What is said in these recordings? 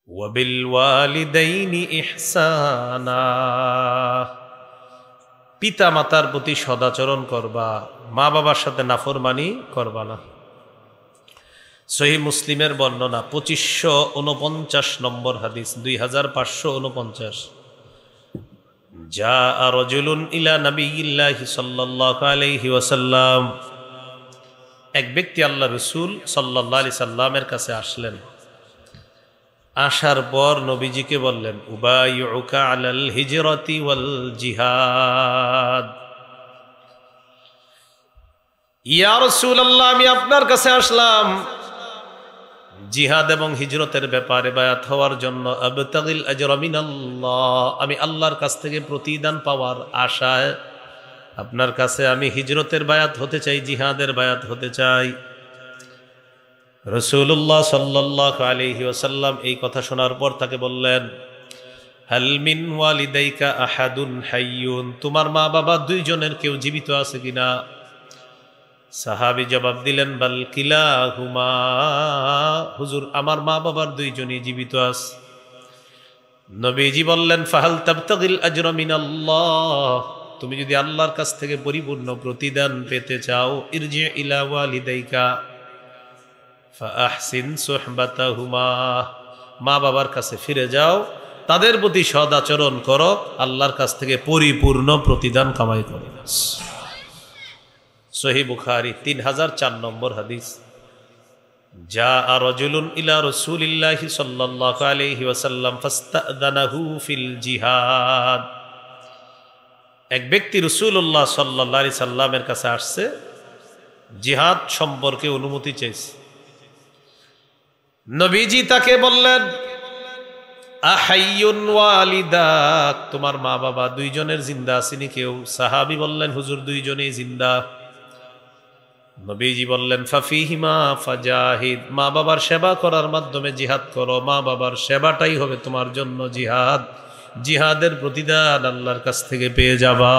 ওয়াবিল ওয়ালিদাইনি ইহসানা, পিতা মাতার প্রতি সদাচরণ করবা, মা বাবার সাথে নাফরমানি করবা না। সহিহ মুসলিমের বর্ণনা 2549 নম্বর হাদিস, 2549। জাআ রাজুলুন ইলা নবিয়্যিল্লাহি সাল্লাল্লাহু আলাইহি ওয়াসাল্লাম, এক ব্যক্তি আল্লাহ রাসূল সাল্লাল্লাহু আলাইহি সাল্লামের কাছে আসলেন। আসার পর নবীজিকে বললেন, উবাইউকা আলাল হিজরাতি ওয়াল জিহাদ। ইয়া রাসূলুল্লাহ, আমি আপনার কাছে আসলাম জিহাদ এবং হিজরতের ব্যাপারে বায়াত হওয়ার জন্য। আবতাগিল আজরা মিনাল্লাহ, আমি আল্লাহর কাছ থেকে প্রতিদান পাওয়ার আশায় আপনার কাছে আমি হিজরতের বায়াত হতে চাই, জিহাদের বায়াত হতে চাই। রাসূলুল্লাহ সাল্লাল্লাহু আলাইহি ওয়াসাল্লাম এই কথা শোনার পর তাকে বললেন, হাল মিন ওয়ালিদাইকা আহাদুন হাইয়ুন, তোমার মা বাবা দুইজনের কেউ জীবিত আছে কিনা? সাহাবী জবাব দিলেন, বাল কিলাহুমা, হুজুর আমার মা বাবার দুইজনই জীবিত আছে। নবীজি বললেন, ফাহাল তাবতাগিল আজরা মিনাল্লাহ, তুমি যদি আল্লাহর কাছ থেকে পরিপূর্ণ প্রতিদান পেতে চাও, ইরজি ইলা ওয়ালিদাইকা ফাআহসিন সুহবাতাহুমা, মা বাবার কাছে ফিরে যাও, তাদের প্রতি সদাচরণ করো, আল্লাহর কাছ থেকে পরিপূর্ণ প্রতিদান কামাই করো। সহিহ বুখারী 3004 নম্বর হাদিস। জাআ রাজুলুন ইলা রাসূলিল্লাহি সাল্লাল্লাহু আলাইহি ওয়াসাল্লাম ফাস্তাদানাহু ফিল জিহাদ, এক ব্যক্তি রাসূলুল্লাহ সাল্লাল্লাহু আলাইহি সাল্লামের কাছে আসছে, জিহাদ সম্পর্কে অনুমতি চাইছে। নবীজি তাকে বললেন, আহাইয়ুন ওয়ালিদাক, তোমার মা বাবা দুইজনের জিন্দা আসেনি কেউ? সাহাবী বললেন, হুজুর দুইজনেই জিন্দা। নবীজি বললেন, ফাফিহিমা ফাজাহিদ, মা বাবার সেবা করার মাধ্যমে জিহাদ করো, মা বাবার সেবাটাই হবে তোমার জন্য জিহাদ, জিহাদের প্রতিদান আল্লাহর কাছ থেকে পেয়ে যাবা।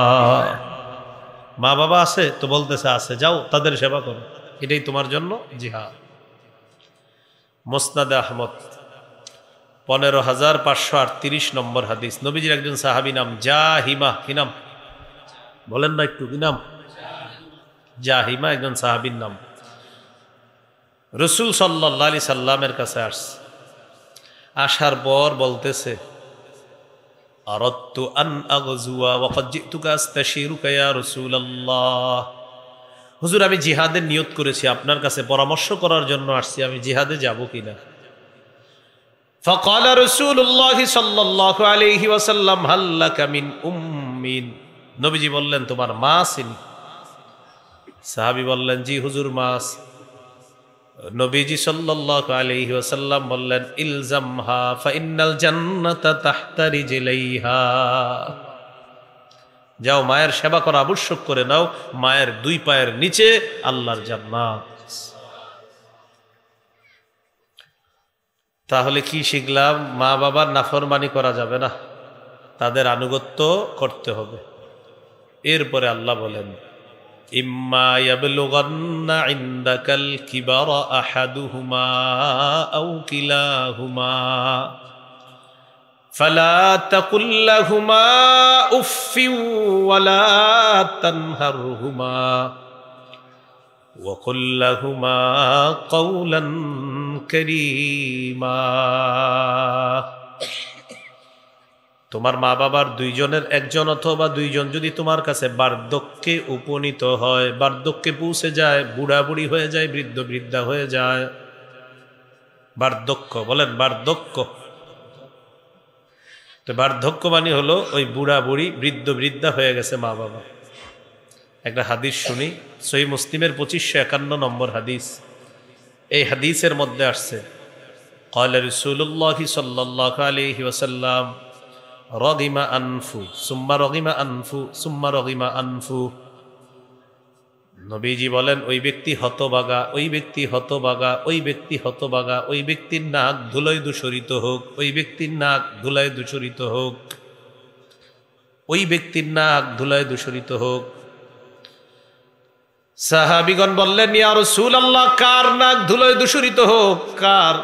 মা বাবা আছে তো বলতেছে আছে, যাও তাদের সেবা করো, এটাই তোমার জন্য জিহাদ। মুসনাদে আহমদ 15538 নম্বর হাদিস। নবীজির একজন সাহাবী নাম জাহিমা, কি নাম বলেন না একটু, কি নাম? জাহিমা একজন সাহাবীর নাম। রাসূল সাল্লাল্লাহু আলাইহি সাল্লামের কাছে আসছে, আসার পর বলতেছে, আরাদতু আন আগজুয়া ওয়া ক্বাদ জিতুকা আস্তাশিরুকা ইয়া রাসূলুল্লাহ, হুজুর আমি জিহাদের নিয়ত করেছি, আপনার কাছে পরামর্শ করার জন্য আসছি, আমি জিহাদে যাব কিনা। ফাকালা রাসূলুল্লাহ সাল্লাল্লাহু আলাইহি ওয়াসাল্লাম, হাল লাকা মিন উম্মিন, নবীজি বললেন, তোমার মা আছেন? সাহাবী বললেন, জি হুজুর মা আছে। নবীজি সাল্লাল্লাহু আলাইহি ওয়াসাল্লাম বললেন, ইলজামহা ফাইন্নাল জান্নাতা তাহতা রিজলাইহা, যাও মায়ের সেবা করা আবশ্যক করে নাও, মায়ের দুই পায়ের নিচে আল্লাহর জান্নাত। তাহলে কি শিখলাম? মা বাবার নাফরমানি করা যাবে না, তাদের আনুগত্য করতে হবে। এরপরে আল্লাহ বলেন, ইম্মা ইয়াবলুগান্না ইনদাকাল কিবারা আহাদুহুমা আও কিলাহুমা ফালা তাকুল লাহুমা উফফিন ওয়ালা তানহারহুমা ওয়া কুল লাহুমা কাওলান কারীমা, তোমার মা বাবার দুইজনের একজন অথবা দুইজন যদি তোমার কাছে বার্ধক্যে উপনীত হয়, বার্ধক্যে পৌঁছে যায়, বুড়া বুড়ি হয়ে যায়, বৃদ্ধ বৃদ্ধা হয়ে যায়, বার্ধক্য বলেন, বার্ধক্য, তো বার্ধক্য মানে হলো ওই বুড়া বুড়ি বৃদ্ধ বৃদ্ধা হয়ে গেছে মা বাবা। একটা হাদিস শুনি, সহিহ মুসলিমের 2551 নম্বর হাদিস। এই হাদিসের মধ্যে আসছে, ক্বালা রাসূলুল্লাহ সাল্লাল্লাহু আলাইহি ওয়াসাল্লাম, রগিমা আনফু সুম্মা রগিমা আনফু সুম্মা রগিমা আনফু, নবীজি বলেন, ওই ব্যক্তি হতভাগা, ওই ব্যক্তি হতভাগা, ওই ব্যক্তি হতভাগা, ওই ব্যক্তির নাক ধুলোয় দূষরিত হোক, ওই ব্যক্তির নাক ধুলায় দূষরিত হোক, ওই ব্যক্তির নাক ধুলায় দূষরিত হোক। সাহাবীগণ বললেন, ইয়া রাসূলুল্লাহ, কার নাক ধুলোয় দূষরিত হোক? কার?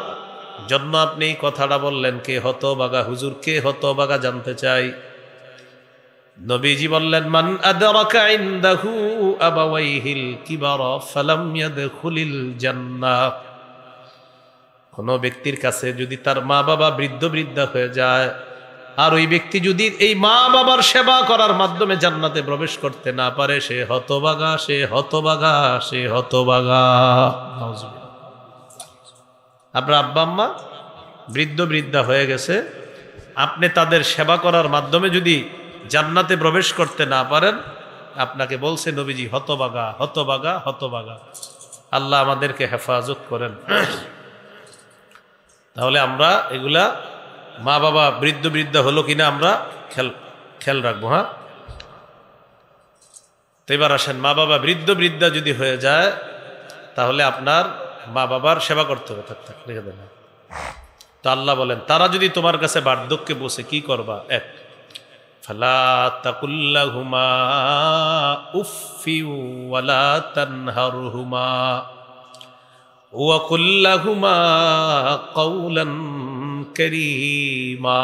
জন্য আপনি এই কথাটা বললেন? কে হতভাগা হুজুর, কে হতভাগা জানতে চাই। নবীজি বললেন, মান আদরাকা ইনদাহু আবাওয়াইহিল কিবারা ফালাম ইয়াদখুলিল জান্নাহ। কোন ব্যক্তির কাছে যদি তার মা বাবা বৃদ্ধ বৃদ্ধা হয়ে যায়, আর ওই ব্যক্তি যদি এই মা বাবার সেবা করার মাধ্যমে জান্নাতে প্রবেশ করতে না পারে, সে হতভাগা, সে হতভাগা, সে হতভাগা। আপনার আব্বা আম্মা বৃদ্ধ বৃদ্ধা হয়ে গেছে, আপনি তাদের সেবা করার মাধ্যমে যদি জান্নাতে প্রবেশ করতে না পারেন, আপনাকে বলছে নবীজি হতভাগা, হতভাগা, হতভাগা। আল্লাহ আমাদেরকে হেফাজত করেন। তাহলে আমরা এগুলা মা বাবা বৃদ্ধ বৃদ্ধা হলো কিনা আমরা খেয়াল রাখবো। হ্যাঁ, তো এবার আসেন, মা বাবা বৃদ্ধ বৃদ্ধা যদি হয়ে যায়, তাহলে আপনার মা বাবার সেবা করতে হবে। থাক লিখে দেন। তো আল্লাহ বলেন, তারা যদি তোমার কাছে বার্ধক্যে বসে কি করবা? এক, ফালা তাকুল্লাহুমা উফফি ওয়ালা তানহারহুমা ওয়া কুল্লাহুমা কাওলান কারীমা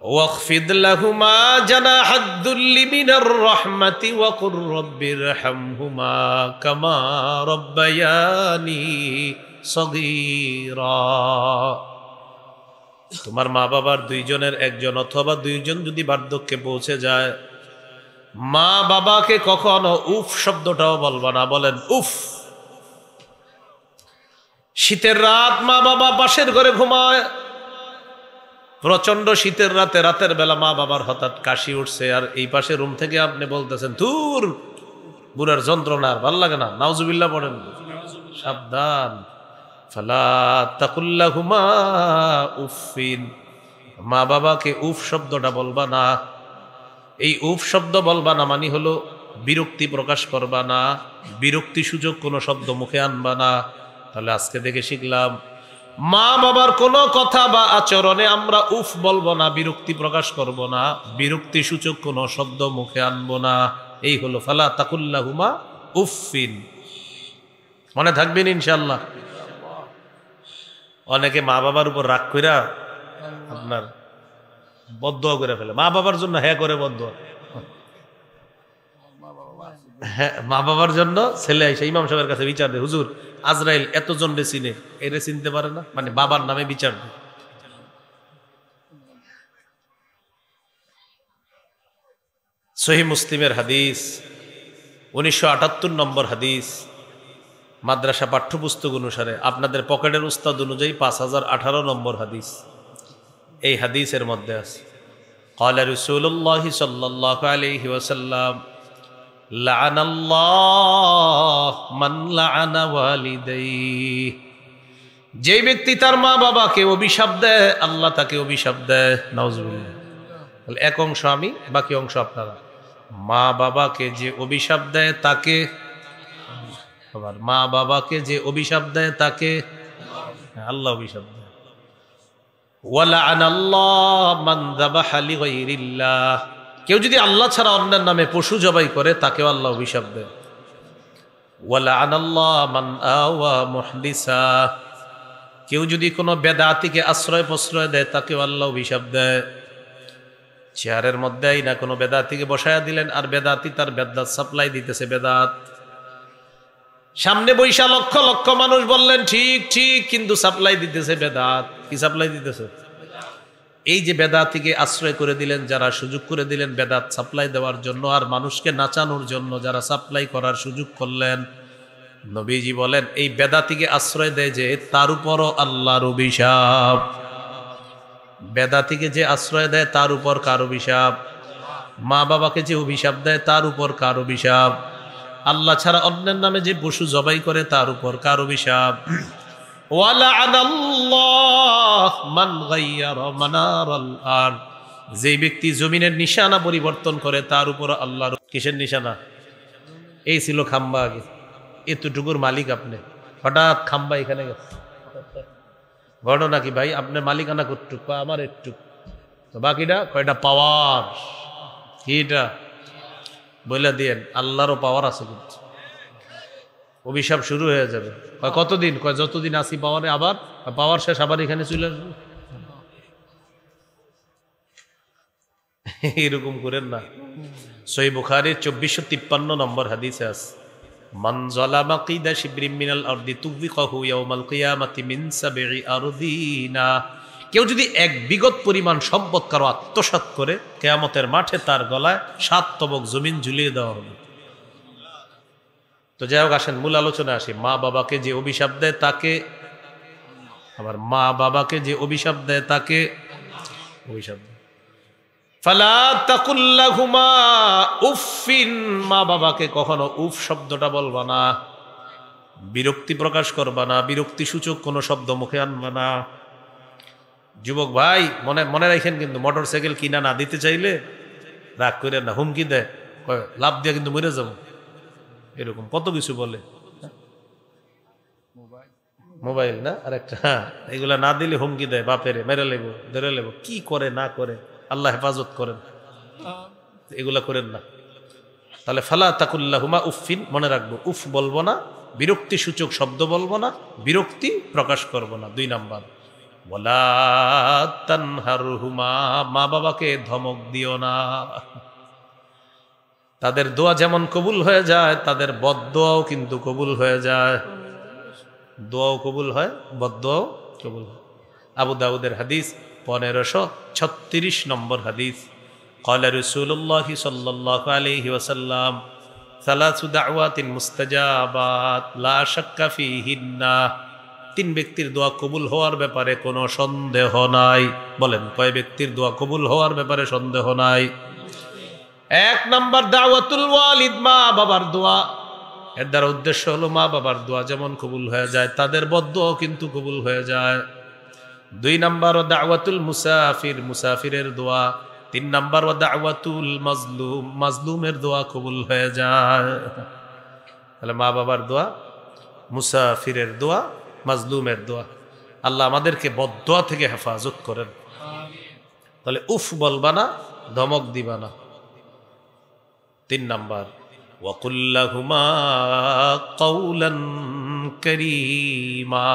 ওয়াখফিদ লাহুমা জানাহাদ দুল্লি মিনার রাহমাতি ওয়া কুর রাব্বিরহামহুমা কামা রাব্বায়ানি সগীরা। তোমার মা বাবার দুইজনের একজন অথবা দুইজন যদি বার্ধক্যে পৌঁছে যায়, মা বাবাকে কখনো উফ শব্দটাও বলবা না। বলেন উফ। শীতের রাত মা বাবা পাশের ঘরে ঘুমায়, প্রচন্ড শীতের রাতে রাতের বেলা মা বাবার হঠাৎ কাশি উঠছে, আর এই পাশে রুম থেকে আপনি বলতেছেন দূর, বুড়ার যন্ত্রণার ভাল লাগে না, নাউজুবিল্লাহ পড়েন। সাবধান। ফালা তাকুল্লাহুমা উফিন, মা বাবাকে উফ শব্দটা বলবা না। এই উফ শব্দ বলবা না মানে হলো বিরক্তি প্রকাশ করবা না, বিরক্তি সূচক কোনো শব্দ মুখে আনবা না। তাহলে আজকে থেকে শিখলাম, মা বাবার কোনো কথা বা আচরণে আমরা উফ বলবো না, বিরক্তি প্রকাশ করব না, বিরক্তি সূচক কোনো শব্দ মুখে আনবো না। এই হলো ফালা তাকুল্লাহুমা উফিন। মনে থাকবেন ইনশাআল্লাহ। অনেকে মা বাবার উপর রাগ কইরা আপনার বদদোয়া করে ফেলে, মা বাবার জন্য হ্যাঁ করে বদদোয়া। হ্যাঁ, মা বাবার জন্য ছেলে এসে ইমাম সাহেবের কাছে বিচার দেয়, হুজুর আজরাইল এতজন রে চিনে, এরে চিনতে পারে না, মানে বাবার নামে বিচার দেয়। সহিহ মুসলিমের হাদিস, 1978 নম্বর হাদিস, মাদ্রাসা পাঠ্যপুস্তক অনুসারে, আপনাদের পকেটের উস্তাদ অনুযায়ী 5018 নম্বর হাদিস। এই হাদিসের মধ্যে আছে, ক্বালা রাসূলুল্লাহ সাল্লাল্লাহু আলাইহি ওয়াসাল্লাম, লাআনাল্লাহ মান লাআনা ওয়ালিদাইহি। যে ব্যক্তি তার মা বাবাকে অভিশাপ দেয়, আল্লাহ তাকে অভিশাপ দেয়। নাউজুবিল্লাহ। তাহলে এক অংশ আমি, বাকি অংশ আপনারা। মা বাবাকে যে অভিশাপ দেয় তাকে, আবার মা বাবাকে যে অভিশাপ দেয় তাকে আল্লাহ অভিশাপ দেয়। ওয়ালাআনাল্লাহ মান যাবাহা লিগাইরিল্লাহ, কেউ যদি আল্লাহ ছাড়া অন্যের নামে পশু জবাই করে তাকেও আল্লাহ অভিশাপ দেয়। ওয়ালাআনাল্লাহ মান আওয়া মুহদিসা, কেউ যদি কোনো বেদাতিকে আশ্রয় প্রশ্রয় দেয় তাকেও আল্লাহ অভিশাপ দেয়। চেয়ারের মধ্যে না কোনো বেদাতিকে বসায়া দিলেন, আর বেদাতি তার বেদাত সাপ্লাই দিতেছে, বেদাত সামনে বৈশা লক্ষ লক্ষ মানুষ বললেন ঠিক ঠিক, কিন্তু সাপ্লাই দিতেছে বেদাত। কি সাপ্লাই দিতেছে? এই যে বেদাতিকে আশ্রয় করে দিলেন যারা, সুযোগ করে দিলেন বেদাত সাপ্লাই দেওয়ার জন্য, আর মানুষকে নাচানোর জন্য যারা সাপ্লাই করার সুযোগ করলেন, নবীজি বলেন এই বেদাতিকে আশ্রয় দেয় যে তার উপরও আল্লাহর অভিশাপ। বেদাতিকে যে আশ্রয় দেয় তার উপর কার অভিশাপ? মা বাবাকে যে অভিশাপ দেয় তার উপর কার অভিশাপ? আল্লাহ ছাড়া অন্যের নামে যে পশু জবাই করে তার উপর কার অভিশাপ? ওয়ালাআনাল্লাহ মান গায়্যারা মানারাল আরদ, যে ব্যক্তি জমিনের নিশানা পরিবর্তন করে তার উপর আল্লাহর। কিসের নিশানা? এই ছিল খাম্বা, আগে এতটুকুর মালিক আপনি, হঠাৎ খাম্বা এখানে গেছে। ঘটনা কি ভাই? আপনার মালিকানা কতটুক? আমার একটু, তো বাকিটা কয়টা পাওয়ার। কি এটা বলে দিয়েন? আল্লাহরও পাওয়ার আছে, কিন্তু অভিশাপ শুরু হয়ে যাবে। কয় কতদিন? কয় যতদিন আসি পাওয়ারে, আবার পাওয়ার শেষ আবার এখানে চলে আসবে। এরকম করেন না। সহিহ বুখারীর 2453 নম্বর হাদিসে আছে, মান যালামা কিদা শিবরিম মিনাল আরদি তুযিকাহু ইয়াউমাল কিয়ামাতি মিন সাবঈ আরদিনা। কেউ যদি এক বিগত পরিমাণ সম্পদ কারো আত্মসাৎ করে, কিয়ামতের মাঠে তার গলায় 7 তবক জমিন ঝুলিয়ে দেওয়া হবে। তো যাই হোক, আসেন মূল আলোচনা আসি। মা বাবাকে যে অভিশাপ দেয় তাকে, আবার মা বাবাকে যে অভিশাপ দেয় তাকে অভিশাপ দেয়। ফালা তাকুল লাহুমা উফিন, মা বাবাকে কখনো উফ শব্দটা বলবা না, বিরক্তি প্রকাশ করবা না, বিরক্তি সূচক কোনো শব্দ মুখে আনবা না। যুবক ভাই মনে মনে রাখেন, কিন্তু মোটরসাইকেল কিনা না দিতে চাইলে রাগ করে না, হুমকি দেয়, লাভ দিয়ে কিন্তু মরে যাবো, এরকম কত কিছু বলে। মোবাইল না আর একটা, এগুলা না দিলে হুমকি দেয়, বাপেরে মেরে লেবো, ধরে লেবো, কি করে না করে আল্লাহ হেফাজত করেন, এগুলা করেন না। তাহলে ফালা তাকুল্লাহুমা উফিন, মনে রাখবো, উফ বলবো না, বিরক্তি সূচক শব্দ বলবো না, বিরক্তি প্রকাশ করবো না। 2 নাম্বার, ওয়ালা তানহারহুমা, মা বাবাকে ধমক দিও না। তাদের দোয়া যেমন কবুল হয়ে যায়, তাদের বদদোয়াও কিন্তু কবুল হয়ে যায়। দোয়াও কবুল হয়, বদদোয়াও কবুল হয়। আবু দাউদের হাদিস 1536 নম্বর হাদিস, قال رسول الله صلى الله عليه وسلم ثلاث دعوات مستجابات لا شك فيهن। 3 ব্যক্তির দোয়া কবুল হওয়ার ব্যাপারে কোনো সন্দেহ নাই। বলেন, কয় ব্যক্তির দোয়া কবুল হওয়ার ব্যাপারে সন্দেহ নাই? 1 নাম্বার দাওয়াতুল ওয়ালিদ, মা বাবার দোয়া। এর দ্বারা উদ্দেশ্য হলো মা বাবার দোয়া যেমন কবুল হয়ে যায়, তাদের বদদোয়াও কিন্তু কবুল হয়ে যায়। 2 নাম্বার দাওয়াতুল মুসাফির, মুসাফিরের দোয়া। 3 নাম্বার দাওয়াতুল মাজলুম, মাজলুমের দোয়া কবুল হয়ে যায়। তাহলে মা বাবার দোয়া, মুসাফিরের দোয়া, মাজলুমের দোয়া। আল্লাহ আমাদেরকে বদদোয়া থেকে হেফাজত করেন। তাহলে উফ বলবা না, ধমক দিবা না। 3 নাম্বার, ওয়াকুল্লাহুমা কাওলান কারীমা,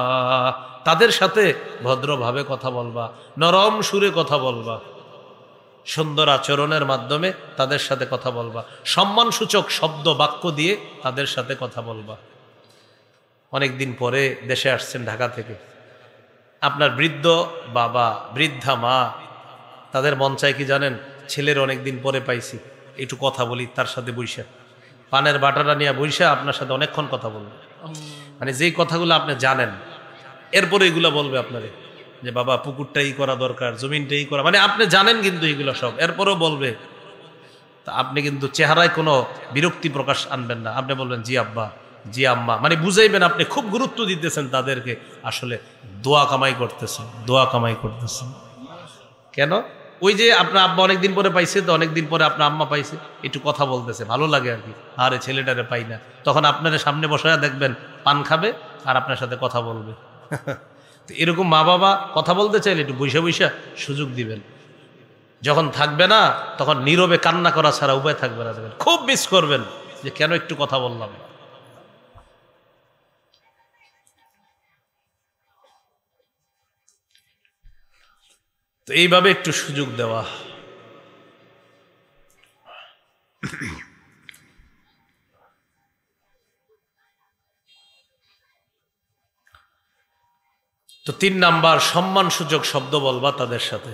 তাদের সাথে ভদ্রভাবে কথা বলবা, নরম সুরে কথা বলবা, সুন্দর আচরণের মাধ্যমে তাদের সাথে কথা বলবা, সম্মানসূচক শব্দ বাক্য দিয়ে তাদের সাথে কথা বলবা। অনেকদিন পরে দেশে আসছেন ঢাকা থেকে, আপনার বৃদ্ধ বাবা, বৃদ্ধা মা, তাদের মন চায় কি জানেন? ছেলের অনেকদিন পরে পাইছি, একটু কথা বলি তার সাথে বইসা, পানের বাটাটা নিয়ে বইসা আপনার সাথে অনেকক্ষণ কথা বলবে। মানে যেই কথাগুলো আপনি জানেন, এরপরে এগুলো বলবে আপনারে যে বাবা পুকুরটাই করা দরকার, জমিনটাই করা, মানে আপনি জানেন কিন্তু এগুলো সব, এরপরেও বলবে। তা আপনি কিন্তু চেহারায় কোনো বিরক্তি প্রকাশ আনবেন না, আপনি বলবেন জি আব্বা, জি আম্মা, মানে বুঝাইবেন আপনি খুব গুরুত্ব দিতেছেন তাদেরকে, আসলে দোয়া কামাই করতেছেন, দোয়া কামাই করতেছেন। কেন? ওই যে আপনার আব্বা অনেকদিন পরে পাইছে, তো অনেকদিন পরে আপনার আম্মা পাইছে, একটু কথা বলতেছে, ভালো লাগে আর কি, আরে ছেলেটারে পাই না, তখন আপনার সামনে বসায় দেখবেন পান খাবে আর আপনার সাথে কথা বলবে। তো এরকম মা বাবা কথা বলতে চাইলে একটু বৈশা বৈশা সুযোগ দিবেন। যখন থাকবে না তখন নীরবে কান্না করা ছাড়া উপায় থাকবে না, দেবেন খুব মিস করবেন যে কেন একটু কথা বললাম না। তো এইভাবে একটু সুযোগ দেওয়া। তো 3 নাম্বার, সম্মানসূচক শব্দ বলবা তাদের সাথে।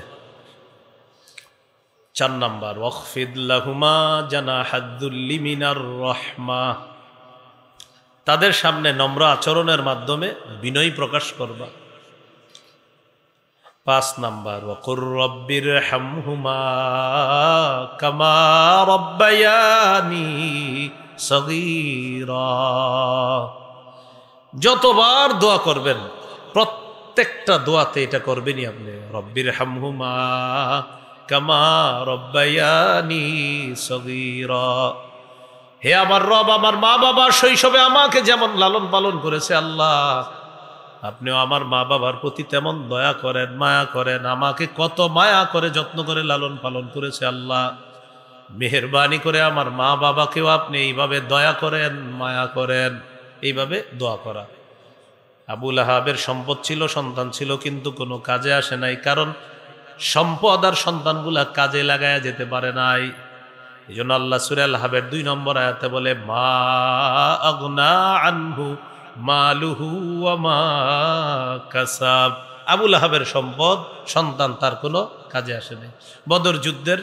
4 নাম্বার, ওয়াখফিদ লাহুমা জানাহাদ-দুল্লি মিনার রাহমা, তাদের সামনে নম্র আচরণের মাধ্যমে বিনয় প্রকাশ করবা। 5 নাম্বার, ওয়াকুর রব্বিরহামহুমা কামা রব্বায়ানি সগীরা, যতবার দোয়া করবেন প্রত্যেকটা দোয়াতে এটা করবেনই আপনি, রব্বিরহামহুমা কামা রব্বায়ানি সগীরা, হে আমার রব, আমার মা বাবা শৈশবে আমাকে যেমন লালন পালন করেছে আল্লাহ, আপনিও আমার মা বাবার প্রতি তেমন দয়া করেন, মায়া করেন। আমাকে কত মায়া করে যত্ন করে লালন পালন করেছে আল্লাহ, মেহেরবানি করে আমার মা বাবাকেও আপনি এইভাবে দয়া করেন, মায়া করেন। এইভাবে দোয়া করা। আবু লাহাবের সম্পদ ছিল, সন্তান ছিল, কিন্তু কোনো কাজে আসে নাই, কারণ সম্পদ আর সন্তানগুলা কাজে লাগায়া যেতে পারে নাই। এই জন্য আল্লাহ সূরা আল-হাবের 2 নম্বর আয়াতে বলে, মা আগনা আনহু মালুহু ওয়া মা কাসাব। আবু লাহাবের সম্পদ, সন্তান তার কোনো কাজে আসে নাই। বদর যুদ্ধের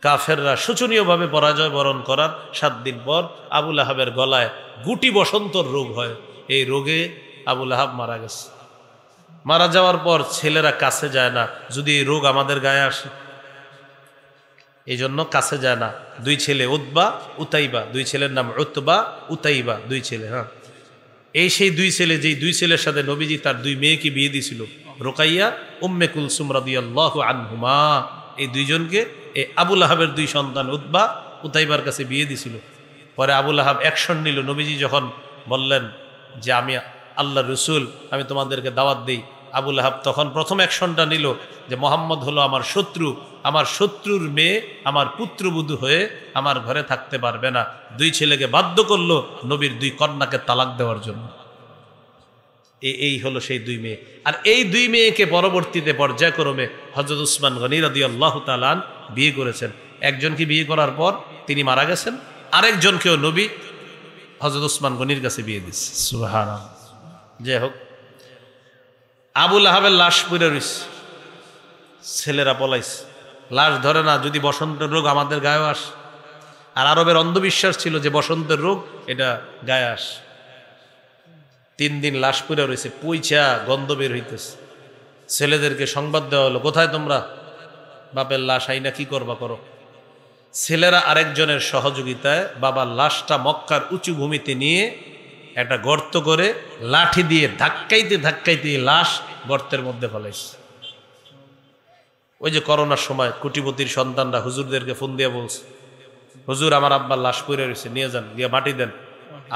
কাফেররা শোচনীয়ভাবে পরাজয় বরণ করার 7 দিন পর আবু লাহাবের গলায় গুটি বসন্তর রোগ হয়। এই রোগে আবু লাহাব মারা গেছে। মারা যাওয়ার পর ছেলেরা কাছে যায় না, যদি এই রোগ আমাদের গায়ে আসে, এই জন্য কাছে যায় না। 2 ছেলে, উতবা উতাইবা, 2 ছেলের নাম উতবা উতাইবা, 2 ছেলে। হ্যাঁ, এই সেই 2 ছেলে, যেই 2 ছেলের সাথে নবীজি তার 2 মেয়েকে বিয়ে দিয়েছিল, রুকাইয়া, উম্মে কুলসুম রাদিয়াল্লাহু আনহুমা। এই 2 জনকে এই আবু লাহাবের 2 সন্তান উতবা উতাইবার কাছে বিয়ে দিছিল। পরে আবু লাহাব অ্যাকশন নিল। নবীজি যখন বললেন যে আমি আল্লাহর রসুল, আমি তোমাদেরকে দাওয়াত দেই, আবু লাহাব তখন প্রথম অ্যাকশনটা নিল যে মোহাম্মদ হলো আমার শত্রু, আমার শত্রুর মেয়ে আমার পুত্রবধূ হয়ে আমার ঘরে থাকতে পারবে না। 2 ছেলেকে বাধ্য করলো নবীর 2 কন্যাকে তালাক দেওয়ার জন্য। এই হলো সেই 2 মেয়ে। আর এই 2 মেয়েকে পরবর্তীতে পর্যায়ক্রমে হযরত উসমান গনি রাদিয়াল্লাহু তাআলা বিয়ে করেছেন। একজনকে বিয়ে করার পর তিনি মারা গেছেন, আরেকজনকেও নবী হযরত উসমান গনির কাছে বিয়ে দিচ্ছে। সুবহানাল্লাহ। যাই হোক, আবু লাহাবের লাশ পড়ে রইছে, ছেলেরা পলাইছে, লাশ ধরে না, যদি বসন্তের রোগ আমাদের গায়ে আসে। আর আরবের অন্ধবিশ্বাস ছিল যে বসন্তের রোগ এটা গায়ে আসে। 3 দিন লাশ পড়ে রয়েছে, পইচা গন্ধ বের হইতেছে। ছেলেদেরকে সংবাদ দেওয়া হলো, কোথায় তোমরা? বাপের লাশ আইনা কি করবা করো। ছেলেরা আরেকজনের সহযোগিতায় বাবার লাশটা মক্কার উঁচু ভূমিতে নিয়ে একটা গর্ত করে লাঠি দিয়ে ধাক্কাইতে ধাক্কাইতে লাশ গর্তের মধ্যে ফেলাইছে। ওই যে করোনার সময় কোটিপতির সন্তানরা হুজুরদেরকে ফোন দিয়ে বলছে, হুজুর আমার আব্বার লাশ পড়ে রয়েছে, নিয়ে যান, গিয়ে মাটি দেন,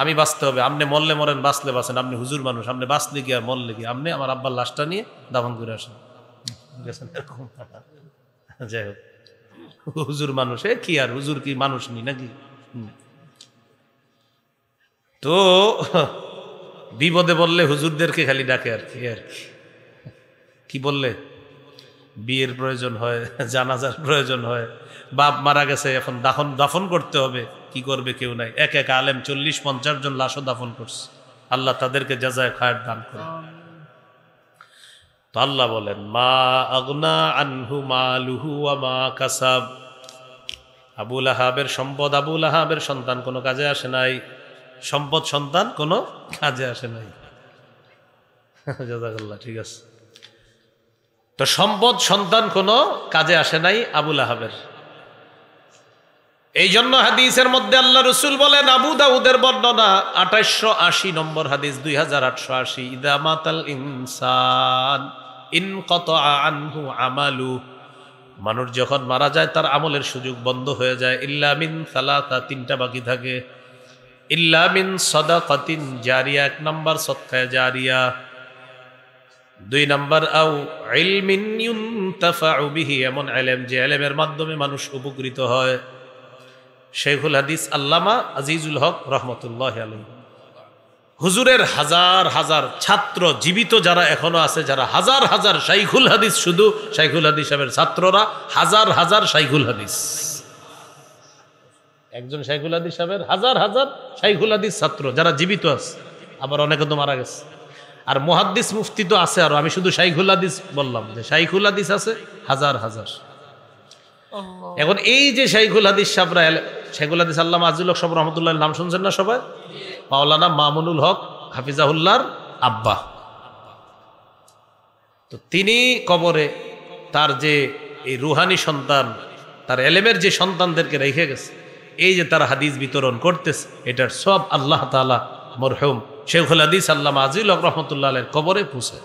আমি বাঁচতে হবে, আপনি মরলে মরেন, বাঁচলে বাঁচেন, আপনি হুজুর মানুষ, আপনি বাঁচলে কি আর মরলে কি, আপনি আমার আব্বার লাশটা নিয়ে দাফন করে আসেন। যাই হোক, হুজুর মানুষ, কি আর হুজুর কি মানুষ নি নাকি? তো বিপদে বললে হুজুরদেরকে খালি ডাকে আর কি। কি বললে বিয়ের প্রয়োজন হয়, জানাজার প্রয়োজন হয়, বাপ মারা গেছে, এখন দাফন করতে হবে, কি করবে কেউ নাই। এক এক আলেম 40-50 জন লাশও দাফন করছে। আল্লাহ তাদেরকে জাযায়ে খায়র দান করে। তো আল্লাহ বলেন, মা আগনা আনহু মালুহু ওয়া মা কাসাব। আবু লাহাবের সম্পদ, আবু লাহাবের সন্তান কোনো কাজে আসে নাই। সম্পদ, সন্তান কোনো কাজে আসে নাই। জাযাকাল্লাহ, ঠিক আছে। তো সম্পদ, সন্তান কোনো কাজে আসে নাই আবু লাহাবের। এই জন্য হাদিসের মধ্যে আল্লাহ রসুল বলেন, আবু দাউদের বর্ণনা 2880 নম্বর হাদিস, 2880, ইদা মাতাল ইনসান ইনকাতা আনহু আমালু। মানুষ যখন মারা যায় তার আমলের সুযোগ বন্ধ হয়ে যায়। ইল্লা মিন সালাসা, 3টা বাকি থাকে। ইল্লা মিন সাদাকাতিন জারিয়া, 1 নম্বর সদকায়ে জারিয়া, 2 নম্বর আও ইলমিন ইউনতাফাউ বিহি, এমন ইলম যে ইলমের মাধ্যমে মানুষ উপকৃত হয়। শেখুল হাদিস আল্লামা আজিজুল হক রহমতুল্লাহি আলাইহি, হুজুরের হাজার হাজার ছাত্র জীবিত যারা এখনো আছে, যারা হাজার হাজার শাইখুল হাদিস, শুধু শাইখুল হাদিস সাহেবের ছাত্ররা হাজার হাজার শাইখুল হাদিস। একজন শাইখুল হাদিস সাহেবের হাজার হাজার শাইখুল হাদিস ছাত্র যারা জীবিত আছে, আবার অনেকে তো মারা গেছে। আর মুহাদ্দিস মুফতি তো আছে আরো, আমি শুধু শাইখুল হাদিস বললাম, যে শাইখুল হাদিস আছে হাজার হাজার। এখন এই যে শাইখুল হাদিস সাহেবরা, শাইখুল হাদিস আল্লামা আজিজুল হক সাহেব রহমতুল্লাহর নাম শুনছেন না সবাই? মাওলানা মামুনুল হক হাফিজাহুল্লাহর আব্বা। তো তিনি কবরে তার যে এই রুহানি সন্তান, তার এলেমের যে সন্তানদেরকে রেখে গেছে, এই যে তার হাদিস বিতরণ করতেছে, এটার সব আল্লাহ তাআলা মরহুম শাইখুল হাদিস আল্লামা আজিজুল হক রহমতুল্লাহ আলাইহির কবরে পৌঁছে।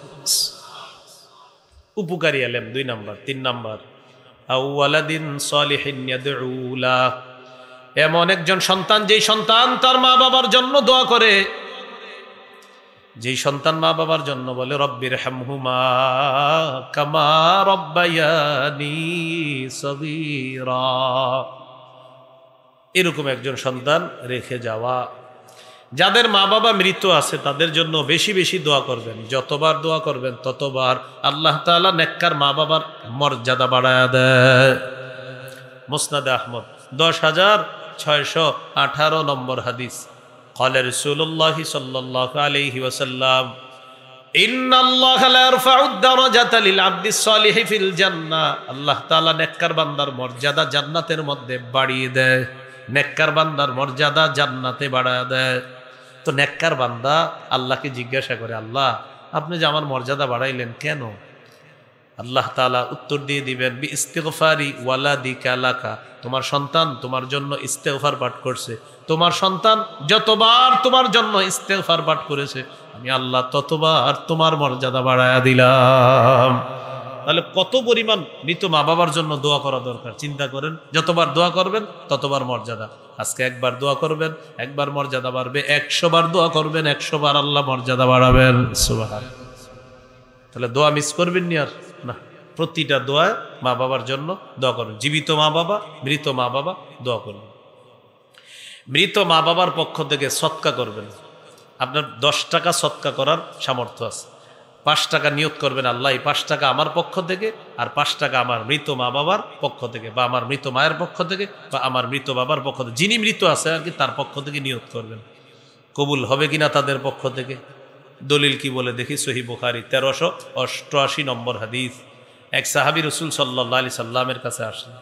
উপকারী এলেম 2 নম্বর। 3 নম্বর আওয়ালাদিন সালিহিন ইয়াদউ লা, এমন একজন সন্তান, যেই সন্তান তার মা বাবার জন্য দোয়া করে, যেই সন্তান মা বাবার জন্য বলে রব্বির হামহুমা কামা রব্বায়ানি সগীরা, এরকম একজন সন্তান রেখে যাওয়া। যাদের মা বাবা মৃত আছে তাদের জন্য বেশি বেশি দোয়া করবেন, যতবার দোয়া করবেন ততবার আল্লাহ তাআলা নেককার মা বাবার মর্যাদা বাড়ায়া দেয়। মুসনাদে আহমদ 10,618 নম্বর হাদিস। قال رسول الله صلى الله عليه وسلم إن الله لا يرفع الدرجة للعبد الصالح في الجنة। আল্লাহ তাআলা নেককার বান্দার মর্যাদা জান্নাতের মধ্যে বাড়িয়ে দেয়, নেককার বান্দার মর্যাদা জান্নাতে বাড়ায় দেয়। তো নেককার বান্দা আল্লাহকে জিজ্ঞাসা করে, আল্লাহ আপনি যে আমার মর্যাদা বাড়াইলেন কেন? আল্লাহ তাআলা উত্তর দিয়ে দিবেন, বি ইস্তিগফারি ওয়ালাদিকা লাকা, তোমার সন্তান তোমার জন্য ইস্তেগফার পাঠ করছে, তোমার সন্তান যতবার তোমার জন্য ইস্তেগফার পাঠ করেছে আমি আল্লাহ ততবার তোমার মর্যাদা বাড়ায়া দিলাম। তাহলে কত পরিমাণ মৃত মা বাবার জন্য দোয়া করা দরকার চিন্তা করেন। যতবার দোয়া করবেন ততবার মর্যাদা। আজকে একবার দোয়া করবেন, একবার মর্যাদা বাড়বে, 100 বার দোয়া করবেন, 100 বার আল্লাহ মর্যাদা বাড়াবেন। সুবহানাল্লাহ। তাহলে দোয়া মিস করবেন নি আর না, প্রতিটা দোয়ায় মা বাবার জন্য দোয়া করবেন। জীবিত মা বাবা, মৃত মা বাবা দোয়া করবেন। মৃত মা বাবার পক্ষ থেকে সদকা করবেন। আপনার 10 টাকা সদকা করার সামর্থ্য আছে, 5 টাকা নিয়ত করবেন, আল্লাহ এই 5 টাকা আমার পক্ষ থেকে আর 5 টাকা আমার মৃত মা বাবার পক্ষ থেকে, বা আমার মৃত মায়ের পক্ষ থেকে, বা আমার মৃত বাবার পক্ষ থেকে, যিনি মৃত আছে আর কি তার পক্ষ থেকে নিয়ত করবেন। কবুল হবে কিনা তাদের পক্ষ থেকে? দলিল কি বলে দেখি। সহিহ বুখারী 1388 নম্বর হাদিস। এক সাহাবী রাসূল সাল্লাল্লাহু আলাইহি সাল্লামের কাছে আসেন,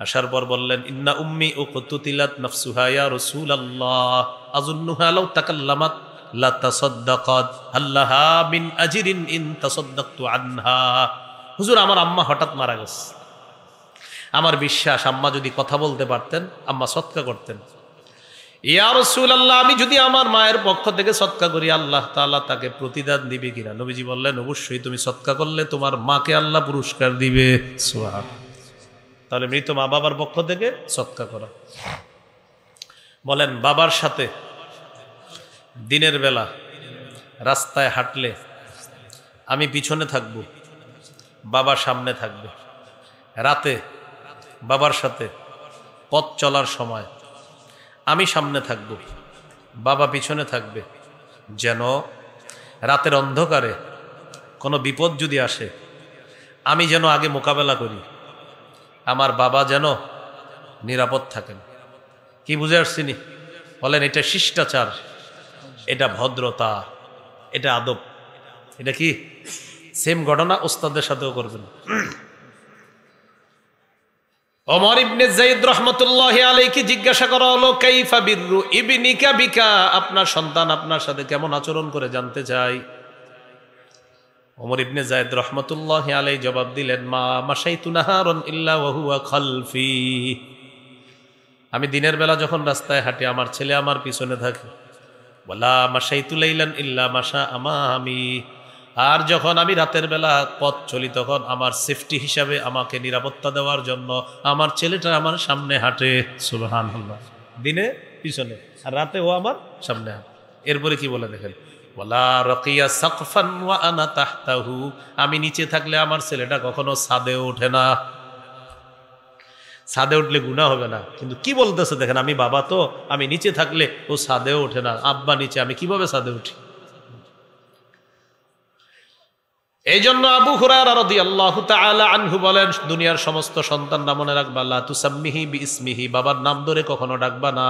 আসার পর বললেন, ইন্না উম্মি উকতুতিলাত নাফসুহা ইয়া রাসূলুল্লাহ আযুন্নুহা লাউ তাকাল্লামাত লা তাসাদ্দাকাত আল্লাহা মিন আজরিন ইন তাসাদ্দাকতু আনহা। হুজুর আমার আম্মা হঠাৎ মারা গেছে, আমার বিশ্বাস আম্মা যদি কথা বলতে পারতেন আম্মা সদকা করতেন। ইয়া রাসূলুল্লাহ আমি যদি আমার মায়ের পক্ষ থেকে সদকা করি আল্লাহ তাআলা তাকে প্রতিদান দিবে কিনা? নবীজি বললেন, অবশ্যই, তুমি সদকা করলে তোমার মাকে আল্লাহ পুরস্কার দিবে। সুবহানাল্লাহ। তাহলে মৃত মা বাবার পক্ষ থেকে সদকা করা। বলেন, বাবার সাথে দিনের বেলা রাস্তায় হাঁটলে আমি পিছনে থাকব, বাবা সামনে থাকবে। রাতে বাবার সাথে পথ চলার সময় আমি সামনে থাকব, বাবা পিছনে থাকবে, যেন রাতের অন্ধকারে কোনো বিপদ যদি আসে আমি যেন আগে মোকাবেলা করি, আমার বাবা যেন নিরাপদ থাকেন। কি বুঝে আসছিনি? বলেন, এটা শিষ্টাচার, এটা ভদ্রতা, এটা আদব। এটা কি সেম ঘটনা ওস্তাদের সাথেও করবেন। ওমর ইবনে যায়েদ রাহমাতুল্লাহি আলাইহি জিজ্ঞাসা করা হলো, কাইফা বিররু ইবনিকা বিকা, আপনার সন্তান আপনার সাথে কেমন আচরণ করে জানতে চাই। ওমর ইবনে যায়েদ রাহমাতুল্লাহি আলাইহি জবাব দিলেন, মা মাশাইতু নাহারান ইল্লা ওয়া হুয়া খালফি, আমি দিনের বেলা যখন রাস্তায় হাঁটি আমার ছেলে আমার পিছনে থাকে। ওয়ালা মাশাইতু লাইলান ইল্লা মাশা আমামি, আর যখন আমি রাতের বেলা পথ চলি তখন আমার সেফটি হিসাবে আমাকে নিরাপত্তা দেওয়ার জন্য আমার ছেলেটা আমার সামনে হাঁটে। সুবহানাল্লাহ। দিনে পিছনে আর রাতে ও আমার সামনে হাঁটে। এরপরে কি বলে দেখেন, ওয়ালা রাকিয়া সাকফান ওয়া আনা তাহতাহু, আমি নিচে থাকলে আমার ছেলেটা কখনো ছাদে ওঠে না। ছাদে উঠলে গুনাহ হবে না, কিন্তু কি বলতেছে দেখেন, আমি বাবা তো, আমি নিচে থাকলে ও ছাদেও ওঠে না, আব্বা নিচে, আমি কিভাবে ছাদে উঠি? এই জন্য আবু হুরায়রা রাদিয়াল্লাহু তাআলা আনহু বলেন, দুনিয়ার সমস্ত সন্তানরা মনে রাখবা, লা তুসাম্মিহি বিইসমিহি, বাবার নাম ধরে কখনো ডাকবা না।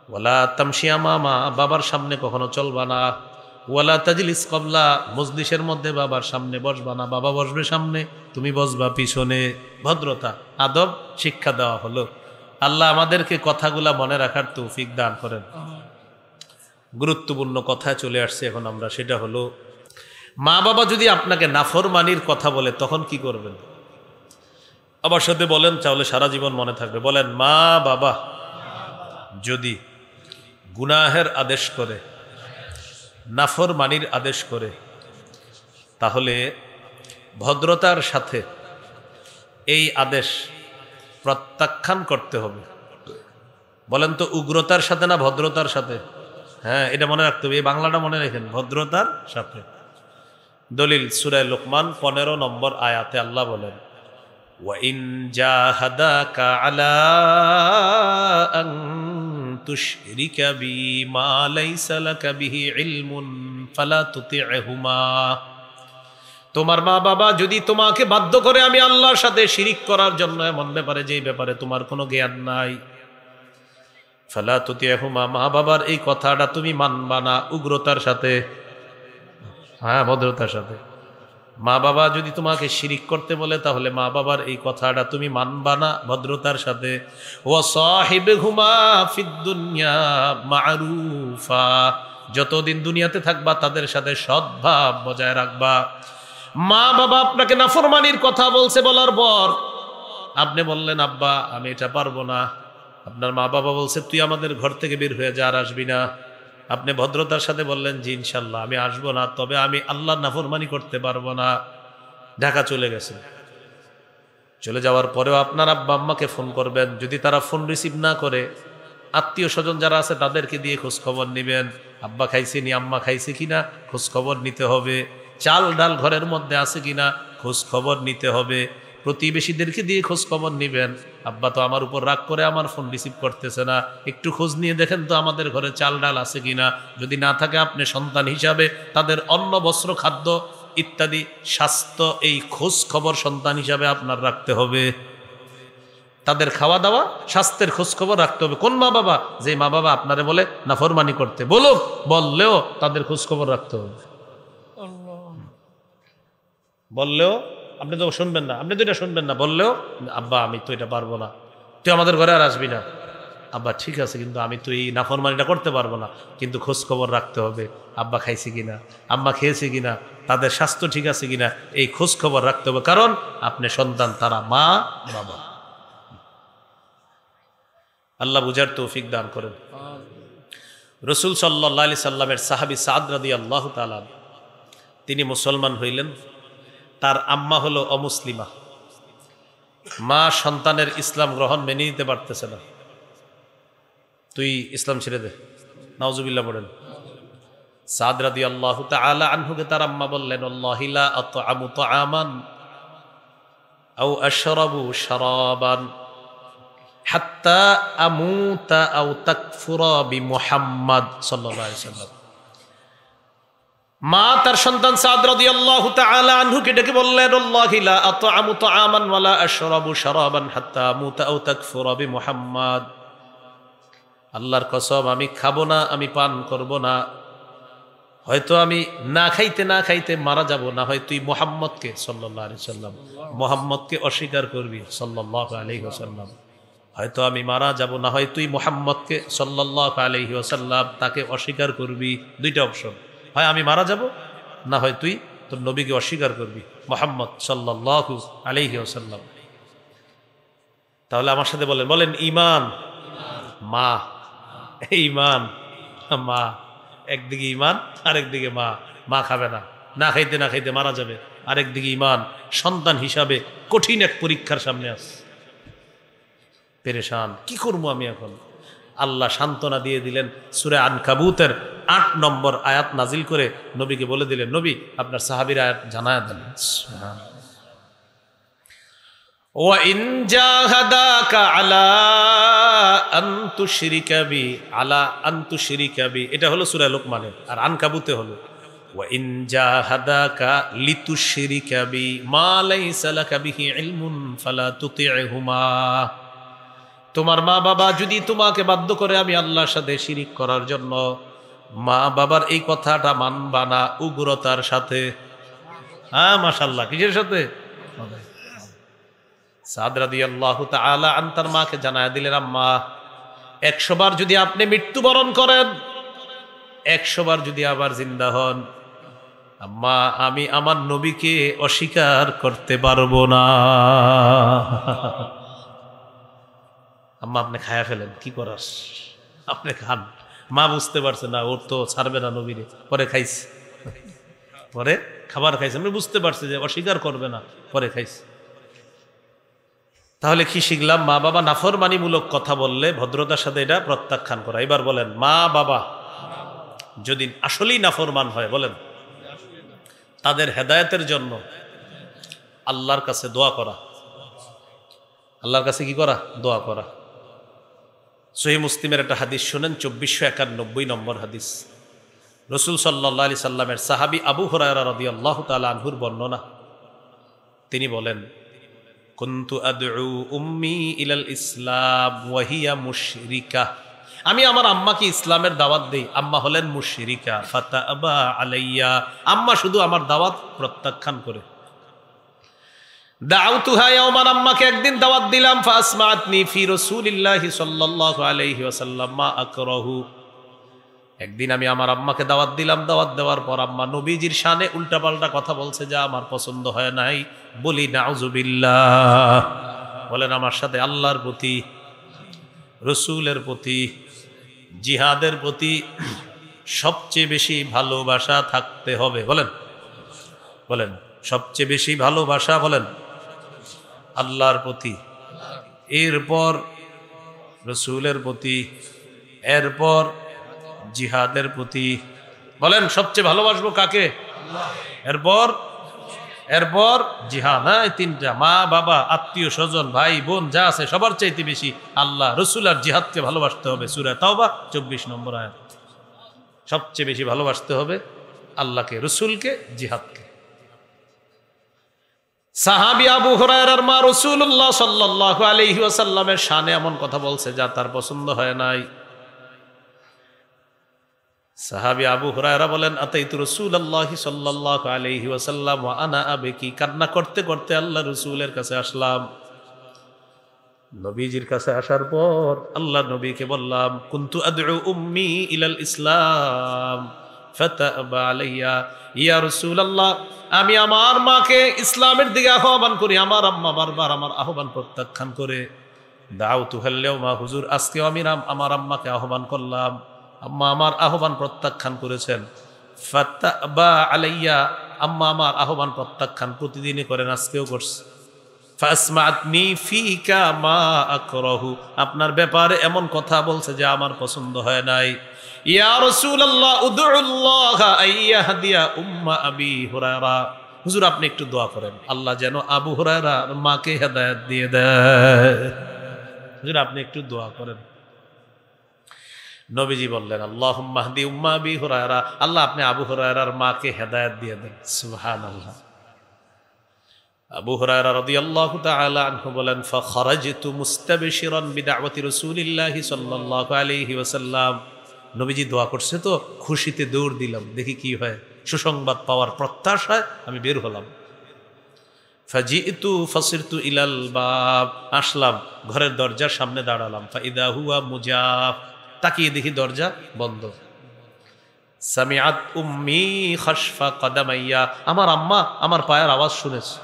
ওয়ালা তামশি আমামা, বাবার সামনে কখনো চলবা না। ওয়ালা তাজলিস ক্বাবলা, মজলিসের মধ্যে বাবার সামনে বসবা না, বাবা বসবে সামনে, তুমি বসবা পিছনে। ভদ্রতা, আদব শিক্ষা দেওয়া হলো। আল্লাহ আমাদেরকে কথাগুলা মনে রাখার তৌফিক দান করেন। গুরুত্বপূর্ণ কথা চলে আসছে এখন আমরা, সেটা হলো, মা বাবা যদি আপনাকে নাফরমানির কথা বলে তখন কি করবেন? আমার সাথে বলেন, তাহলে সারা জীবন মনে থাকবে। বলেন, মা বাবা যদি গুনাহের আদেশ করে, নাফরমানির আদেশ করে, তাহলে ভদ্রতার সাথে এই আদেশ প্রত্যাখ্যান করতে হবে। বলেন তো, উগ্রতার সাথে না ভদ্রতার সাথে? হ্যাঁ, এটা মনে রাখতে হবে, এই বাংলাটা মনে রাখেন, ভদ্রতার সাথে। দলিল সূরা লোকমান 15 নম্বর আয়াতে আল্লাহ বলেন, ওয়া ইন জাহাদাকা আলা আন তুশরিকা বি মা লাইসা লাকা বিহি ইলমুন ফালা তুতি'হুমা। তোমার মা বাবা যদি তোমাকে বাধ্য করে আমি আল্লাহর সাথে শিরিক করার জন্য, এমন ব্যাপারে যেই ব্যাপারে তোমার কোনো জ্ঞান নাই, ফালা তুতি'হুমা, মা বাবার এই কথাটা তুমি মানবা না উগ্রতার সাথে, হ্যাঁ ভদ্রতার সাথে। মা বাবা যদি তোমাকে শিরিক করতে বলে তাহলে মা বাবার এই কথাটা তুমি মানবা না ভদ্রতার সাথে। ওয়া সাহিবহুমা ফিদ দুনিয়া মা'রুফা, যতদিন দুনিয়াতে থাকবা তাদের সাথে সদ্ভাব বজায় রাখবা। মা বাবা আপনাকে নাফরমানির কথা বলছে, বলার পর আপনি বললেন আব্বা আমি এটা পারবো না, আপনার মা বাবা বলছে তুই আমাদের ঘর থেকে বের হয়ে যা, আর আসবি না। আপনি ভদ্রতার সাথে বললেন জি ইনশাল্লাহ আমি আসবো না, তবে আমি আল্লাহর নাফরমানি করতে পারবো না। ঢাকা চলে গেছে। চলে যাওয়ার পরেও আপনার আব্বা আম্মাকে ফোন করবেন, যদি তারা ফোন রিসিভ না করে আত্মীয় স্বজন যারা আছে তাদেরকে দিয়ে খোঁজ খবর নেবেন, আব্বা খাইছে নি আম্মা খাইছে কিনা খোঁজ খবর নিতে হবে, চাল ডাল ঘরের মধ্যে আছে কিনা খোঁজ খবর নিতে হবে, প্রতিবেশীদেরকে দিয়ে খোঁজ খবর নেবেন, আব্বা তো আমার উপর রাগ করে আমার ফোন রিসিভ করতেছে না, একটু খোঁজ নিয়ে দেখেন তো আমাদের ঘরে চাল ডাল আছে কিনা। যদি না থাকে আপনি সন্তান হিসাবে তাদের অন্ন বস্ত্র খাদ্য ইত্যাদি স্বাস্থ্য এই খোঁজ খবর সন্তান হিসাবে আপনার রাখতে হবে। তাদের খাওয়া দাওয়া স্বাস্থ্যের খোঁজ খবর রাখতে হবে। কোন মা বাবা? যে মা বাবা আপনারে বলে নাফরমানি করতে, বললেও তাদের খোঁজ খবর রাখতে হবে। বললেও আপনি তো শুনবেন না, আপনি তো এটা শুনবেন না, বললেও আব্বা আমি তো এটা পারবো না, তুই আমাদের ঘরে আর আসবি না। আব্বা ঠিক আছে কিন্তু আমি তো এই নাফরমানিটা করতে পারবো না, কিন্তু খোঁজ খবর রাখতে হবে, আব্বা খাইছে কিনা আম্মা খেয়েছে কিনা তাদের স্বাস্থ্য ঠিক আছে কিনা এই খোঁজ খবর রাখতে হবে, কারণ আপনি সন্তান, তারা মা বাবা। আল্লাহ বুঝার তৌফিক দান করেন। রসুল সাল্লাল্লাহু আলাইহি সাল্লামের সাহাবী সাদ রাদিয়াল্লাহু তাআলা তিনি মুসলমান হইলেন, তার আম্মা হলো অমুসলিমা, মা সন্তানের ইসলাম গ্রহণ মেনে নিতে পারতেছে না, তুই ইসলাম ছেড়ে দে, নাউজুবিল্লাহ পড়েন। সাদ রাদিয়াল্লাহু তাআলা আনহুকে তার আম্মা বললেন আল্লাহি লা আতআমু তাআমান আও আশরাবু শারাবান হাত্তা আমুতা আও তাকফুরা বিমুহাম্মাদ সাল্লাল্লাহু আলাইহি ওয়াসাল্লাম। মা তার সন্তান সাদ রাদিয়াল্লাহু তাআলা আনহুকে ডেকে বললেন আল্লাহি লা আতআমু তাআমান ওয়ালা আশরাবু শারাবান হাত্তা আমুতা আও তাকফুরা বিমুহাম্মাদ, আল্লাহর কসম আমি খাবো না, আমি পান করব না, হয়তো আমি না খাইতে মারা যাব, না হয় তুই মুহাম্মদকে সাল্লাল্লাহু আলাইহি ওয়াসাল্লাম মুহাম্মদকে অস্বীকার করবি সাল্লাল্লাহু আলাইহি ওয়াসাল্লাম, হয়তো আমি মারা যাব, না হয় তুই মুহাম্মদকে সাল্লাল্লাহু আলাইহি ওয়াসাল্লাম তাকে অস্বীকার করবি। দুইটা অপশন, হয় আমি মারা যাব, না হয় তুই তোর নবীকে অস্বীকার করবি মুহাম্মদ সাল্লাল্লাহু আলাইহি ওয়াসাল্লাম। তাহলে আমার সাথে বলেন ঈমান, মা, ঈমান মা, একদিকে ঈমান আরেকদিকে মা, মা খাবে না, না খাইতে মারা যাবে, আরেকদিকে ঈমান, সন্তান হিসাবে কঠিন এক পরীক্ষার সামনে আছে, পেরেশান, কি করবো আমি এখন। আল্লাহ সান্ত্বনা দিয়ে দিলেন, সূরা আনকাবুতের ৮ নম্বর আয়াত নাজিল করে নবীকে বলে দিলেন, নবী আপনার সাহাবীর আয়াত জানায়া দেন। ওয়া ইন জাহাদাকা আলা আন তুশরিকা বি, আলা আন তুশরিকা বি, এটা হলো সূরা লোকমানের, আর আনকাবুতে হলো ওয়া ইন জাহাদাকা লিতুশরিকা বি মা লাইসা লাকা বিহি ইলমুন ফালা তুতি'হুমা। তোমার মা বাবা যদি তোমাকে বাধ্য করে আমি আল্লাহর সাথে শিরিক করার জন্য, মা বাবার এই কথাটা মানবা না উগ্রতার সাথে। হ্যাঁ মাশাআল্লাহ, কিসের সাথে? সাদ রাদিয়াল্লাহু তাআলা আন তার মাকে জানায়া দিলেন, আম্মা 100 বার যদি আপনি মৃত্যুবরণ করেন, 100 বার যদি আবার জিন্দা হন, আম্মা আমি আমার নবীকে অস্বীকার করতে পারবো না। আম্মা আপনি খায়া ফেলেন, কি করাস, আপনি খান। মা বুঝতে পারছে না ওর তো ছাড়বে না নবীরে, পরে খাইছে, পরে খাবার খাইছে, আমি বুঝতে পারছি যে অস্বীকার করবে না, পরে খাইছে। তাহলে কি শিখলাম? মা বাবা নাফরমানিমূলক কথা বললে ভদ্রতার সাথে এটা প্রত্যাখ্যান করা। এবার বলেন, মা বাবা যদি আসলেই নাফরমান হয়, বলেন তাদের হেদায়েতের জন্য আল্লাহর কাছে দোয়া করা। আল্লাহর কাছে কি করা? দোয়া করা। সহিহ মুসলিমের একটা হাদিস শুনেন, 2491 নম্বর হাদিস। রাসূল সাল্লাল্লাহু আলাইহি সাল্লামের সাহাবী আবু হুরায়রা রাদিয়াল্লাহু তাআলা আনহুর বর্ণনা। তিনি বলেন, কুনতু আদউ উম্মি ইলাল ইসলাম ওয়া হিয়া মুশরিকা। আমি আমার আম্মাকে ইসলামের দাওয়াত দেই, আম্মা হলেন মুশরিকা। ফাতাবা আলাইয়া, আম্মা শুধু আমার দাওয়াত প্রত্যাখ্যান করে। দাউতুহা ইয়াওমান, আম্মাকে একদিন দাওয়াত দিলাম। ফাসমাআতনি ফি রাসূলিল্লাহি সাল্লাল্লাহু আলাইহি ওয়াসাল্লাম মা আকরাহু। একদিন আমি আমার আম্মাকে দাওয়াত দিলাম, দাওয়াত দেওয়ার পর আম্মা নবীজির শানে উল্টাপাল্টা কথা বলছে যা আমার পছন্দ হয় নাই। বলি নাউজুবিল্লাহ। বলেন আমার সাথে আল্লাহর প্রতি, রসুলের প্রতি, জিহাদের প্রতি সবচেয়ে বেশি ভালোবাসা থাকতে হবে। বলেন বলেন সবচেয়ে বেশি ভালোবাসা বলেন আল্লাহর প্রতি, এরপর রসুলের প্রতি, এরপর জিহাদের প্রতি। বলেন সবচেয়ে ভালোবাসবো কাকে? এরপর জিহাদ। হ্যাঁ, তিনটা, মা বাবা, আত্মীয় স্বজন, ভাই বোন যা আছে সবার চাইতে বেশি আল্লাহ, রসুল আর জিহাদকে ভালোবাসতে হবে। সূরা তাওবা 24 নম্বর আয়াত। সবচেয়ে বেশি ভালোবাসতে হবে আল্লাহকে, রসুলকে, জিহাদকে। সাহাবী আবু হুরায়রার মা রাসূলুল্লাহ সাল্লাল্লাহু আলাইহি ওয়াসাল্লামের শানে এমন কথা বলছে যা তার পছন্দ হয় নাই। সাহাবী আবু হুরায়রা বলেন, আতাইতু রাসূলুল্লাহি সাল্লাল্লাহু আলাইহি ওয়াসাল্লাম ওয়া আনা আবকি। কান্না করতে করতে আল্লাহ রাসূলের কাছে আসলাম। নবীজির কাছে আসার পর আল্লাহ নবীকে বললাম, কুনতু আদউ উম্মি ইলাল ইসলাম ফাতাবা আলাইয়া। ইয়া রাসূলুল্লাহ, আমি আমার মাকে ইসলামের দিকে আহ্বান করি, আমার আম্মা বারবার আমার আহ্বান প্রত্যাখ্যান করে। দাউতুহাল ইয়াওমা, হুজুর আজকেও আমি আমার আম্মাকে আহ্বান করলাম, আম্মা আমার আহ্বান প্রত্যাখ্যান করেছেন। ফাতাবা আলাইয়া, আম্মা আমার আহ্বান প্রত্যাখ্যান প্রতিদিনই করেন, আজকেও করছে। ফাসমাআতনি ফিকা মা আকরাহু, আপনার ব্যাপারে এমন কথা বলছে যে আমার পছন্দ হয় নাই। ইয়া রাসূলুল্লাহ উদউল্লাহ আইয়াহদিয়া উম্মা আবি হুরায়রা, হুজুর আপনি একটু দোয়া করেন আল্লাহ যেন আবু হুরায়রার মাকে হেদায়েত দিয়ে দেয়। হুজুর আপনি একটু দোয়া করেন। নবীজি বললেন, আল্লাহুম্মা হদি উম্মা আবি হুরায়রা, আল্লাহ আপনি আবু হুরায়রার মাকে হেদায়েত দিয়ে দেন। সুবহানাল্লাহ। আবু হুরায়রা রাদিয়াল্লাহু তাআলা আনহু বলেন, ফাখারাজতু মুস্তাবশিরান বিদাওয়াতি রাসূলিল্লাহি সাল্লাল্লাহু আলাইহি ওয়াসাল্লাম। নবীজি দোয়া করছে তো খুশিতে দৌড় দিলাম, দেখি কি হয়, সুসংবাদ পাওয়ার প্রত্যাশায় আমি বের হলাম। ফাজিতু ফাসিরতু ইলাল বাব, আসলাম ঘরের দরজার সামনে দাঁড়ালাম। ফাইদা হুয়া মুজাফ, তাকিয়ে দেখি দরজা বন্ধ। সামিআত উম্মি খাশফা কদামাইয়া, আমার আম্মা আমার পায়ের আওয়াজ শুনেছে।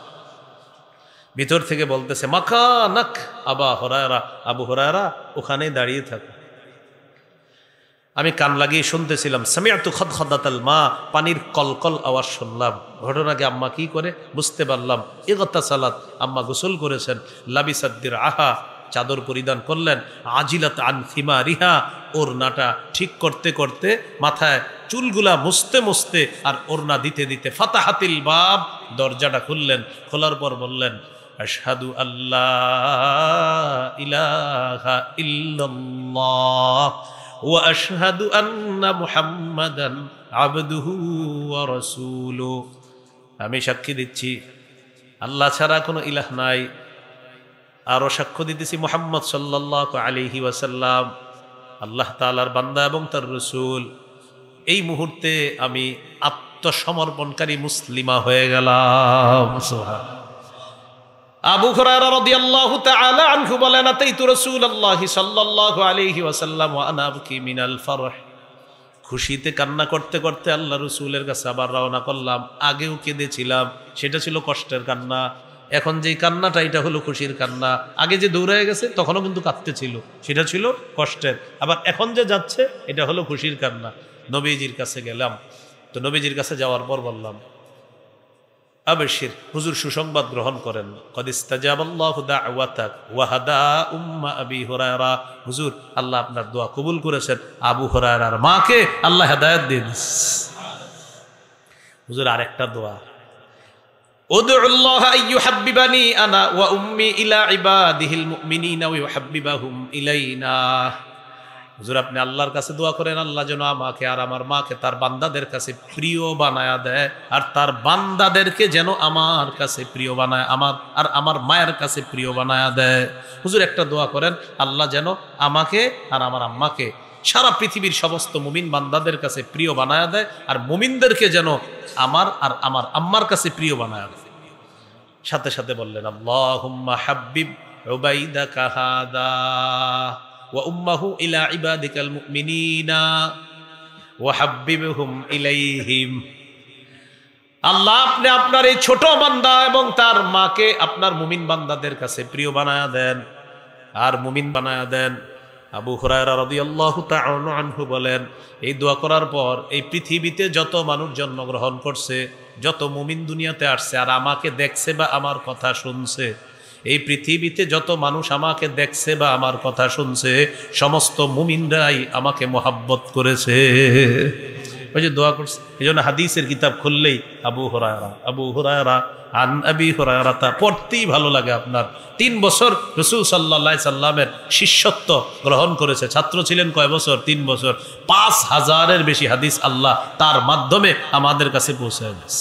ভিতর থেকে বলতেছে, মাকানাক আবা হুরায়রা, আবু হুরায়রা ওখানেই দাঁড়িয়ে থাকো। আমি কান লাগিয়ে শুনতেছিলাম। সামিআতু খদখদাতাল মা, পানির কলকল আওয়াজ শুনলাম। ঘটনাকে আম্মা কি করে বুঝতে পারলাম। ইগতাসালাত, আম্মা গোসল করেছেন। লাবিসাত দিরআহা, চাদর পরিধান করলেন। আজিলাত আন থিমারিহা, ওড়নাটা ঠিক করতে করতে, মাথায় চুলগুলা মুছতে মুছতে আর ওড়না দিতে দিতে ফাতাহাতিল বাব, দরজাটা খুললেন। খোলার পর বললেন, আশহাদু আল্লাহ ইলাহা ইল্লাল্লাহ ওয়া আশহাদু আন্না মুহাম্মাদান আবদুহু ওয়া রাসূলুহু, আমি সাক্ষী দিচ্ছি আল্লাহ ছাড়া কোনো ইলাহ নাই, আরও সাক্ষ্য দিতেছি মুহাম্মদ সাল্লাল্লাহু আলাইহি ওয়াসাল্লাম আল্লাহ তাআলার বান্দা এবং তার রাসূল। এই মুহূর্তে আমি আত্মসমর্পণকারী মুসলিমা হয়ে গেলাম। সুবহানাল্লাহ। আবু হুরায়রা রাদিয়াল্লাহু তাআলা আনহু বলেন, আতাইতু রাসূলুল্লাহি সাল্লাল্লাহু আলাইহি ওয়াসাল্লাম ওয়া আনা আবকি মিনাল ফারহ, খুশিতে কান্না করতে করতে আল্লাহ রাসূলের কাছে আবার রওনা করলাম। আগেও কেঁদেছিলাম, সেটা ছিল কষ্টের কান্না। এখন যেই কান্নাটা, এটা হলো খুশির কান্না। আগে যে দৌড়ায় গেছে তখনও কিন্তু কাঁদতে ছিল, সেটা ছিল কষ্টের। আবার এখন যে যাচ্ছে এটা হলো খুশির কান্না। নবীজির কাছে গেলাম, তো নবীজির কাছে যাওয়ার পর বললাম, আবশির, হুজুর সুসংবাদ গ্রহণ করেন। কদ ইস্তাজাবাল্লাহু দাওয়াতাক ওয়া হাদা উম্মা আবি হুরায়রা, হুজুর আল্লাহ আপনার দোয়া কবুল করেছেন, আবু হুরায়রার মাকে আল্লাহ হেদায়েত দিয়ে দিয়েছেন। হুজুর আরেকটা দোয়া, উদউল্লাহ আইয়ুহাব্বিবানি আনা ওয়া উম্মি ইলা ইবাদিহিল মুমিনিনা ওয়া ইউহাব্বিবাহুম ইলাইনা, হুজুর আপনি আল্লাহর কাছে দোয়া করেন আল্লাহ যেন আমাকে আর আমার মাকে তার বান্দাদের কাছে প্রিয় বানায়া দেয়, আর তার বান্দাদেরকে যেন আমার কাছে প্রিয় বানায়, আমার মায়ের কাছে প্রিয় বানায়া দেয়। হুজুর একটা দোয়া করেন আল্লাহ যেন আমাকে আর আমার আম্মাকে সারা পৃথিবীর সমস্ত মুমিন বান্দাদের কাছে প্রিয় বানায়া দেয়, আর মুমিনদেরকে যেন আমার আর আমার আম্মার কাছে প্রিয় বানায়া দেয়। সাথে সাথে বললেন আল্লাহুম্মা হাব্বিব উবাইদাকা হাদা ওয়া উম্মাহু ইলা ইবাদিকাল মুমিনিনা ওয়া হাব্বিবহুম ইলাইহিম। আল্লাহ আপনি আপনার এই ছোট বান্দা এবং তার মাকে আপনার মুমিন বান্দাদের কাছে প্রিয় বানায়া দেন আর মুমিন বানায়া দেন। আবু হুরায়রা রাদিয়াল্লাহু তাআলা আনহু বলেন, এই দোয়া করার পর এই পৃথিবীতে যত মানুষ জন্মগ্রহণ করছে, যত মুমিন দুনিয়াতে আসছে আর আমাকে দেখছে বা আমার কথা শুনছে, এই পৃথিবীতে যত মানুষ আমাকে দেখছে বা আমার কথা শুনছে, সমস্ত মুমিনরাই আমাকে মোহাব্বত করেছে। ওই যে দোয়া করছে, এই জন্য হাদিসের কিতাব খুললেই আবু হুরায়রা আন আবি হুরায়রা পড়তেই ভালো লাগে আপনার। 3 বছর রাসূল সাল্লাল্লাহু আলাইহি সাল্লামের শিষ্যত্ব গ্রহণ করেছে। ছাত্র ছিলেন কয় বছর? 3 বছর। 5000-এর বেশি হাদিস আল্লাহ তার মাধ্যমে আমাদের কাছে পৌঁছে দিয়েছে।